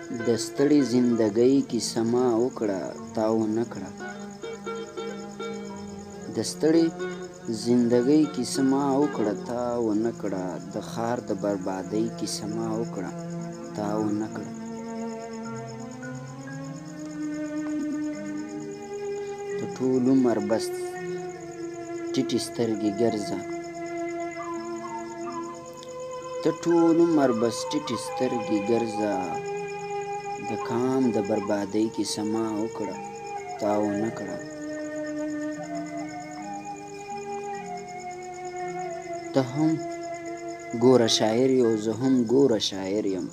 د ستړي زندګۍ کیسه ما وکړه تا ونه کړه د ستړي زندګۍ کیسه ما وکړه تا ونه کړه د ښار د بربادۍ کیسه ما وکړه تا ونه کړه ته ټول عمر بس ټیټې سترګې ګرځه ته ټول عمر بس ټیټې سترګې ګرځه د کام د بربادۍ کیسه ما وکړه تا ونه کړه ته هم ګوره شاعر یې او زه هم ګوره شاعر یم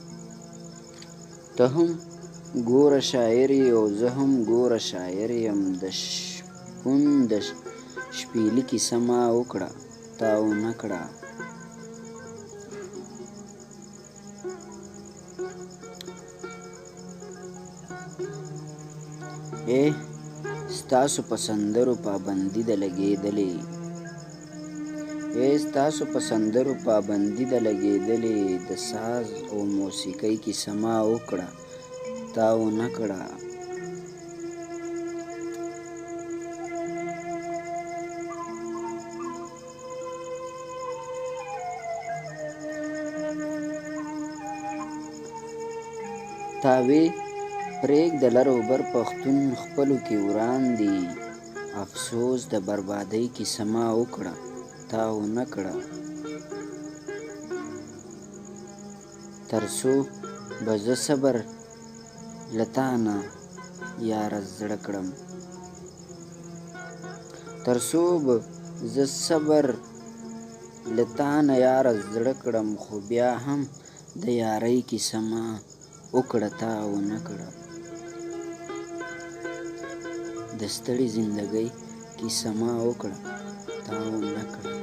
ته هم ګوره شاعر یې او زه هم ګوره شاعر یم د شپون د شپېلۍ کیسه ما وکړه تا ونه کړه ستاسو په سندرو پابندي ده لګېدلې ستاسو په سندرو پابندي ده لګېدلې د ساز او موسیقۍ کیسه ما وکړه تا ونه کړه تاوې پرېږده لر او بر پښتون خپلو کې وران دي افسوس د بربادۍ کیسه ما وکړه تا ونه کړه تر څو به زه صبر له تا نه یاره زړه کړم تر څو به زه صبر له تا نه یاره زړه کړم خو بیا هم د یارۍ کیسه ما وکړه تا ونه کړه د ستړي زندګۍ کیسه ما وکړه تا ونه کړه